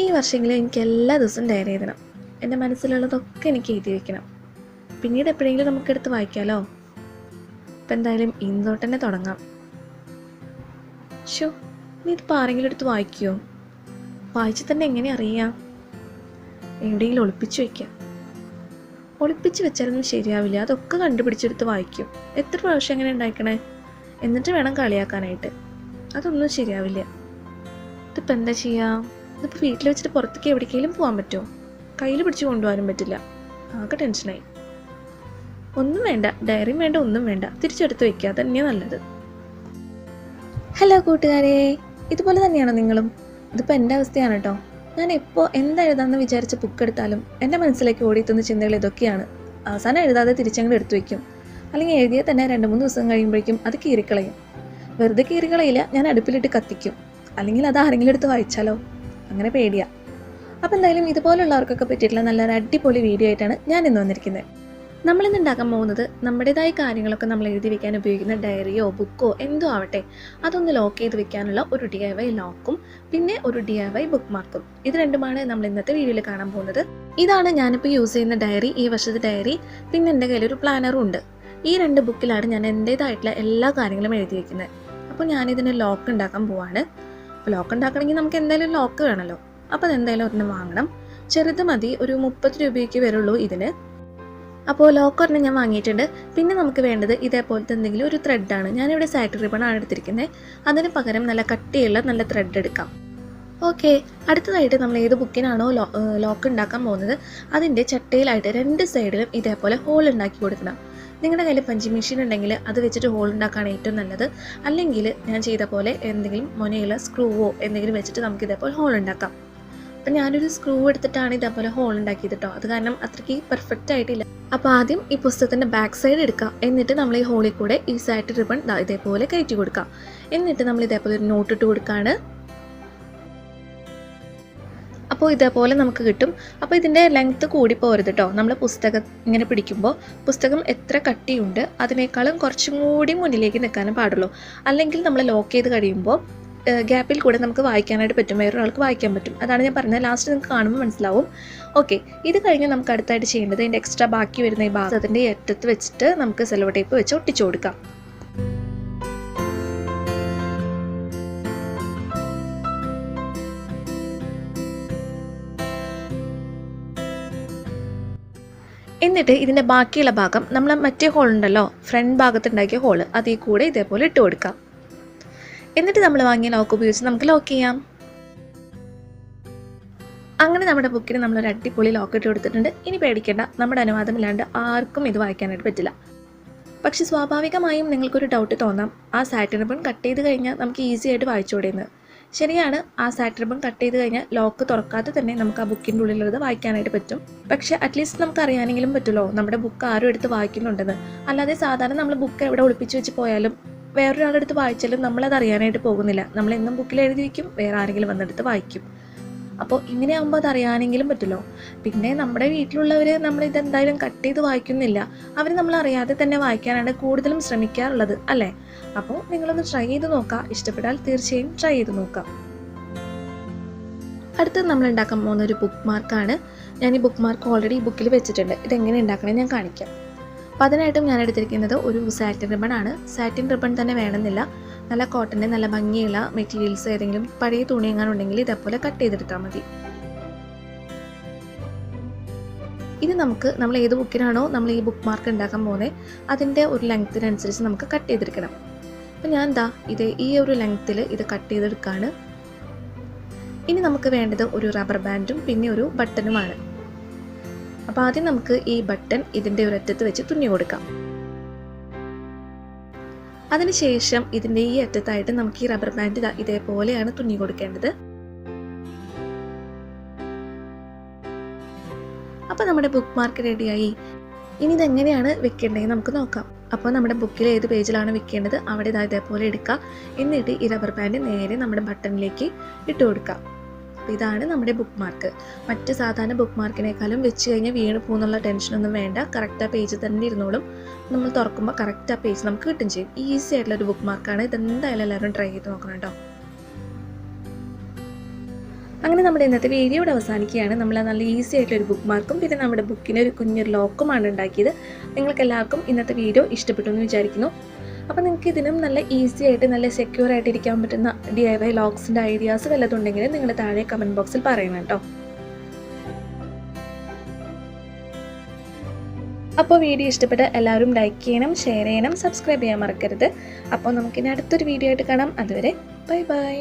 ഈ വർഷമെങ്കിലും എനിക്ക് എല്ലാ ദിവസവും ഡയറി എഴുതണം. എൻ്റെ മനസ്സിലുള്ളതൊക്കെ എനിക്ക് എഴുതി വയ്ക്കണം. പിന്നീട് എപ്പോഴെങ്കിലും നമുക്കെടുത്ത് വായിക്കാമല്ലോ. ഇപ്പം എന്തായാലും ഇന്ന് തൊട്ട് തന്നെ തുടങ്ങാം. ഷോ, നീ ഇതിപ്പോൾ ആരെങ്കിലും എടുത്ത് വായിക്കുമോ? വായിച്ച് തന്നെ എങ്ങനെ അറിയാം? എവിടെയെങ്കിലും ഒളിപ്പിച്ച് വയ്ക്കാം. ഒളിപ്പിച്ച് വെച്ചാലൊന്നും ശരിയാവില്ല. അതൊക്കെ കണ്ടുപിടിച്ചെടുത്ത് വായിക്കും. എത്ര പ്രാവശ്യം എങ്ങനെ ഉണ്ടാക്കണേ? എന്നിട്ട് വേണം കളിയാക്കാനായിട്ട്. അതൊന്നും ശരിയാവില്ല. ഇതിപ്പോൾ എന്താ ചെയ്യുക? ഇതിപ്പോൾ വീട്ടിൽ വെച്ചിട്ട് പുറത്തേക്ക് എവിടേക്കെങ്കിലും പോകാൻ പറ്റുമോ? കയ്യിൽ പിടിച്ച് കൊണ്ടുപോകാനും പറ്റില്ല. ആകെ ടെൻഷനായി. ഒന്നും വേണ്ട, ഡയറിയും വേണ്ട, ഒന്നും വേണ്ട, തിരിച്ചെടുത്ത് വയ്ക്കുക. തന്നെയാണ് നല്ലത്. ഹലോ കൂട്ടുകാരെ, ഇതുപോലെ തന്നെയാണോ നിങ്ങളും? ഇതിപ്പോൾ എൻ്റെ അവസ്ഥയാണ് കേട്ടോ. ഞാൻ എപ്പോൾ എന്തെഴുതാമെന്ന് വിചാരിച്ച് ബുക്ക് എടുത്താലും എൻ്റെ മനസ്സിലേക്ക് ഓടിയെത്തുന്ന ചിന്തകൾ ഇതൊക്കെയാണ്. അവസാനം എഴുതാതെ തിരിച്ചങ്ങോട്ട് എടുത്തു വയ്ക്കും. അല്ലെങ്കിൽ എഴുതിയാൽ തന്നെ 2-3 ദിവസം കഴിയുമ്പോഴേക്കും അത് കീറിക്കളയും. വെറുതെ കീറിക്കളയില്ല, ഞാൻ അടുപ്പിലിട്ട് കത്തിക്കും. അല്ലെങ്കിൽ അത് ആരെങ്കിലും എടുത്ത് വായിച്ചാലോ? അങ്ങനെ പേടിയാ. അപ്പോൾ എന്തായാലും ഇതുപോലുള്ളവർക്കൊക്കെ പറ്റിയിട്ടുള്ള നല്ലൊരു അടിപൊളി വീഡിയോ ആയിട്ടാണ് ഞാൻ ഇന്ന് വന്നിരിക്കുന്നത്. നമ്മളിന്ന് ഉണ്ടാക്കാൻ പോകുന്നത് നമ്മുടേതായ കാര്യങ്ങളൊക്കെ നമ്മൾ എഴുതി വെക്കാൻ ഉപയോഗിക്കുന്ന ഡയറിയോ ബുക്കോ എന്തോ ആവട്ടെ, അതൊന്ന് ലോക്ക് ചെയ്ത് വെക്കാനുള്ള ഒരു DIY ലോക്കും പിന്നെ ഒരു DIY ബുക്ക് മാർക്കും. ഇത് രണ്ടുമാണ് നമ്മൾ ഇന്നത്തെ വീഡിയോയിൽ കാണാൻ പോകുന്നത്. ഇതാണ് ഞാനിപ്പോൾ യൂസ് ചെയ്യുന്ന ഡയറി, ഈ വർഷത്തെ ഡയറി. പിന്നെ എൻ്റെ കയ്യിലൊരു പ്ലാനറും ഉണ്ട്. ഈ 2 ബുക്കിലാണ് ഞാൻ എൻ്റേതായിട്ടുള്ള എല്ലാ കാര്യങ്ങളും എഴുതി വയ്ക്കുന്നത്. അപ്പോൾ ഞാനിതിന് ലോക്ക് ഉണ്ടാക്കാൻ പോവാണ്. അപ്പോൾ ലോക്ക് ഉണ്ടാക്കണമെങ്കിൽ നമുക്ക് എന്തായാലും ലോക്ക് വേണമല്ലോ. അപ്പോൾ അതെന്തായാലും ഒരെണ്ണം വാങ്ങണം. ചെറുത് മതി, ഒരു 30 രൂപയ്ക്ക് വരുള്ളൂ ഇതിന്. അപ്പോൾ ലോക്ക് ഒരെണ്ണം ഞാൻ വാങ്ങിയിട്ടുണ്ട്. പിന്നെ നമുക്ക് വേണ്ടത് ഇതേപോലത്തെ എന്തെങ്കിലും ഒരു ത്രെഡാണ്. ഞാനിവിടെ സാറ്റിൻ റിബണാണ് എടുത്തിരിക്കുന്നത്. അതിന് പകരം നല്ല കട്ടിയുള്ള നല്ല ത്രെഡ് എടുക്കാം. ഓക്കെ, അടുത്തതായിട്ട് നമ്മൾ ഏത് ബുക്കിനാണോ ലോക്ക് ഉണ്ടാക്കാൻ പോകുന്നത് അതിൻ്റെ ചട്ടയിലായിട്ട് 2 സൈഡിലും ഇതേപോലെ ഹോൾ ഉണ്ടാക്കി കൊടുക്കണം. നിങ്ങളുടെ കയ്യിൽ പഞ്ചിങ് മെഷീൻ ഉണ്ടെങ്കിൽ അത് വെച്ചിട്ട് ഹോൾ ഉണ്ടാക്കാണ് ഏറ്റവും നല്ലത്. അല്ലെങ്കിൽ ഞാൻ ചെയ്ത പോലെ എന്തെങ്കിലും മുനയുള്ള സ്ക്രൂവോ എന്തെങ്കിലും വെച്ചിട്ട് നമുക്ക് ഇതേപോലെ ഹോൾ ഉണ്ടാക്കാം. അപ്പം ഞാനൊരു സ്ക്രൂ എടുത്തിട്ടാണ് ഇതേപോലെ ഹോൾ ഉണ്ടാക്കിയത് കേട്ടോ. അത് കാരണം അത്രയ്ക്ക് പെർഫെക്റ്റ് ആയിട്ടില്ല. അപ്പോൾ ആദ്യം ഈ പുസ്തകത്തിൻ്റെ ബാക്ക് സൈഡ് എടുക്കുക. എന്നിട്ട് നമ്മൾ ഈ ഹോളിൽ കൂടെ ഈ സാറ്റിൻ റിബൺ ഇതേപോലെ കയറ്റി കൊടുക്കുക. എന്നിട്ട് നമ്മൾ ഇതേപോലെ ഒരു നോട്ട് ഇട്ട് കൊടുക്കുകയാണ്. അപ്പോൾ ഇതേപോലെ നമുക്ക് കിട്ടും. അപ്പോൾ ഇതിൻ്റെ ലെങ്ത്ത് കൂടി പോരുത് കേട്ടോ. നമ്മൾ പുസ്തകം ഇങ്ങനെ പിടിക്കുമ്പോൾ പുസ്തകം എത്ര കട്ടിയുണ്ട് അതിനേക്കാളും കുറച്ചും കൂടി മുന്നിലേക്ക് നിൽക്കാനും പാടുള്ളൂ. അല്ലെങ്കിൽ നമ്മൾ ലോക്ക് ചെയ്ത് കഴിയുമ്പോൾ ഗ്യാപ്പിൽ കൂടെ നമുക്ക് വായിക്കാനായിട്ട് പറ്റും, വേറൊരാൾക്ക് വായിക്കാൻ പറ്റും. അതാണ് ഞാൻ പറഞ്ഞത്. ലാസ്റ്റ് നിങ്ങൾക്ക് കാണുമ്പോൾ മനസ്സിലാവും. ഓക്കെ, ഇത് കഴിഞ്ഞ് നമുക്ക് അടുത്തായിട്ട് ചെയ്യേണ്ടത് ഇതിൻ്റെ എക്സ്ട്രാ ബാക്കി വരുന്ന ഈ ഭാഗത്തിൻ്റെ അറ്റത്ത് വെച്ചിട്ട് നമുക്ക് സെല്ലോ ടേപ്പ് വെച്ച് ഒട്ടിച്ചു കൊടുക്കാം. എന്നിട്ട് ഇതിൻ്റെ ബാക്കിയുള്ള ഭാഗം നമ്മൾ മറ്റേ ഹോൾ ഉണ്ടല്ലോ, ഫ്രണ്ട് ഭാഗത്തുണ്ടാക്കിയ ഹോള്, അതിൽ കൂടെ ഇതേപോലെ ഇട്ട് കൊടുക്കാം. എന്നിട്ട് നമ്മൾ വാങ്ങിയ ലോക്ക് ഉപയോഗിച്ച് നമുക്ക് ലോക്ക് ചെയ്യാം. അങ്ങനെ നമ്മുടെ ബുക്കിന് നമ്മളൊരു അടിപൊളി ലോക്ക് ഇട്ട് കൊടുത്തിട്ടുണ്ട്. ഇനി പേടിക്കേണ്ട, നമ്മുടെ അനുവാദമില്ലാണ്ട് ആർക്കും ഇത് വായിക്കാനായിട്ട് പറ്റില്ല. പക്ഷെ സ്വാഭാവികമായും നിങ്ങൾക്കൊരു ഡൗട്ട് തോന്നാം, ആ സാറ്റിൻ റിബൺ കട്ട് ചെയ്ത് കഴിഞ്ഞാൽ നമുക്ക് ഈസി ആയിട്ട് വായിച്ചുകൂടെയെന്ന്. ശരിയാണ്, ആ സാറ്റിൻ റിബൺ കട്ട് ചെയ്ത് കഴിഞ്ഞാൽ ലോക്ക് തുറക്കാതെ തന്നെ നമുക്ക് ആ ബുക്കിൻ്റെ ഉള്ളിലുള്ളത് വായിക്കാനായിട്ട് പറ്റും. പക്ഷേ അറ്റ്ലീസ്റ്റ് നമുക്ക് അറിയാനെങ്കിലും പറ്റുമല്ലോ നമ്മുടെ ബുക്ക് ആരും എടുത്ത് വായിക്കുന്നുണ്ടെന്ന്. അല്ലാതെ സാധാരണ നമ്മൾ ബുക്ക് എവിടെ ഒളിപ്പിച്ച് വെച്ച് പോയാലും വേറൊരാളെടുത്ത് വായിച്ചാലും നമ്മളത് അറിയാനായിട്ട് പോകുന്നില്ല. നമ്മൾ എന്നും ബുക്കിൽ എഴുതി വയ്ക്കും, വേറെ ആരെങ്കിലും വന്നെടുത്ത് വായിക്കും. അപ്പോൾ ഇങ്ങനെയാകുമ്പോൾ അത് അറിയാനെങ്കിലും പറ്റുമല്ലോ. പിന്നെ നമ്മുടെ വീട്ടിലുള്ളവർ നമ്മളിതെന്തായാലും കട്ട് ചെയ്ത് വായിക്കുന്നില്ല. അവർ നമ്മൾ അറിയാതെ തന്നെ വായിക്കാനാണ് കൂടുതലും ശ്രമിക്കാറുള്ളത് അല്ലേ? അപ്പോൾ നിങ്ങളൊന്ന് ട്രൈ ചെയ്ത് നോക്കാം. ഇഷ്ടപ്പെട്ടാൽ തീർച്ചയായും ട്രൈ ചെയ്ത് നോക്കാം. അടുത്തത് നമ്മൾ ഉണ്ടാക്കാൻ പോകുന്ന ഒരു ബുക്ക് മാർക്കാണ്. ഞാൻ ഈ ബുക്ക് മാർക്ക് ഓൾറെഡി ഈ ബുക്കിൽ വെച്ചിട്ടുണ്ട്. ഇതെങ്ങനെ ഉണ്ടാക്കണേ ഞാൻ കാണിക്കാം. അപ്പോൾ അതിനായിട്ടും ഞാൻ എടുത്തിരിക്കുന്നത് ഒരു സാറ്റിൻ റിബൺ ആണ്. സാറ്റിൻ റിബൺ തന്നെ വേണമെന്നില്ല, നല്ല കോട്ടൻ്റെ നല്ല ഭംഗിയുള്ള മെറ്റീരിയൽസ് ഏതെങ്കിലും പഴയ തുണി എങ്ങാനുണ്ടെങ്കിൽ ഇതേപോലെ കട്ട് ചെയ്തെടുത്താൽ മതി. ഇത് നമ്മൾ ഏത് ബുക്കിനാണോ നമ്മൾ ഈ ബുക്ക് മാർക്ക് ഉണ്ടാക്കാൻ പോകുന്നത് അതിൻ്റെ ഒരു ലെങ്ത്തിനനുസരിച്ച് നമുക്ക് കട്ട് ചെയ്തെടുക്കണം. അപ്പോൾ ഞാൻ ഈ ഒരു ലെങ്ത്തിൽ ഇത് കട്ട് ചെയ്തെടുക്കുകയാണ്. ഇനി നമുക്ക് വേണ്ടത് ഒരു റബ്ബർ ബാൻഡും പിന്നെ ഒരു ബട്ടണുമാണ്. അപ്പോൾ ആദ്യം നമുക്ക് ഈ ബട്ടൺ ഇതിൻ്റെ ഒരു അറ്റത്ത് വെച്ച് തുന്നി കൊടുക്കാം. അതിനുശേഷം ഇതിൻ്റെ ഈ അറ്റത്തായിട്ട് നമുക്ക് ഈ റബ്ബർ ബാൻഡ് ഇതേപോലെയാണ് തുന്നി കൊടുക്കേണ്ടത്. അപ്പോൾ നമ്മുടെ ബുക്ക് മാർക്ക് റെഡിയായി. ഇനി ഇതെങ്ങനെയാണ് വെക്കേണ്ടതെന്ന് നമുക്ക് നോക്കാം. അപ്പോൾ നമ്മുടെ ബുക്കിൽ ഏത് പേജിലാണ് വെക്കേണ്ടത് അവിടെ ഇതേപോലെ എടുക്കുക. എന്നിട്ട് ഈ റബ്ബർ ബാൻഡ് നേരെ നമ്മുടെ ബട്ടണിലേക്ക് ഇട്ട് കൊടുക്കുക. അപ്പോൾ ഇതാണ് നമ്മുടെ ബുക്ക് മാർക്ക്. മറ്റ് സാധാരണ ബുക്ക് മാർക്കിനേക്കാളും വെച്ച് കഴിഞ്ഞാൽ വീണ് പോകുന്നുള്ള ടെൻഷനൊന്നും വേണ്ട. കറക്റ്റ് ആ പേജ് തന്നെ ഇരുന്നോളും. നമ്മൾ തുറക്കുമ്പോൾ കറക്റ്റ് ആ പേജ് നമുക്ക് കിട്ടും ചെയ്യും. ഈസി ആയിട്ടുള്ളൊരു ബുക്ക് മാർക്കാണ്. ഇതെന്തായാലും എല്ലാവരും ട്രൈ ചെയ്ത് നോക്കണം കേട്ടോ. അങ്ങനെ നമ്മുടെ ഇന്നത്തെ വീഡിയോ ഇവിടെ അവസാനിക്കുകയാണ്. നമ്മൾ നല്ല ഈസി ആയിട്ടൊരു ബുക്ക് മാർക്കും പിന്നെ നമ്മുടെ ബുക്കിന് ഒരു കുഞ്ഞൊരു ലോക്കുമാണ് ഉണ്ടാക്കിയത്. നിങ്ങൾക്ക് എല്ലാവർക്കും ഇന്നത്തെ വീഡിയോ ഇഷ്ടപ്പെട്ടു എന്ന് വിചാരിക്കുന്നു. അപ്പോൾ നിങ്ങൾക്ക് ഇതിനും നല്ല ഈസി ആയിട്ട് നല്ല സെക്യൂർ ആയിട്ട് ഇരിക്കാൻ പറ്റുന്ന DIY ലോക്സിൻ്റെ ഐഡിയാസ് വല്ലതുണ്ടെങ്കിൽ നിങ്ങൾ താഴെ കമൻറ്റ് ബോക്സിൽ പറയണം കേട്ടോ. അപ്പോൾ വീഡിയോ ഇഷ്ടപ്പെട്ട എല്ലാവരും ലൈക്ക് ചെയ്യണം, ഷെയർ ചെയ്യണം, സബ്സ്ക്രൈബ് ചെയ്യാൻ മറക്കരുത്. അപ്പോൾ നമുക്കിനി അടുത്തൊരു വീഡിയോ ആയിട്ട് കാണാം. അതുവരെ ബൈ ബൈ.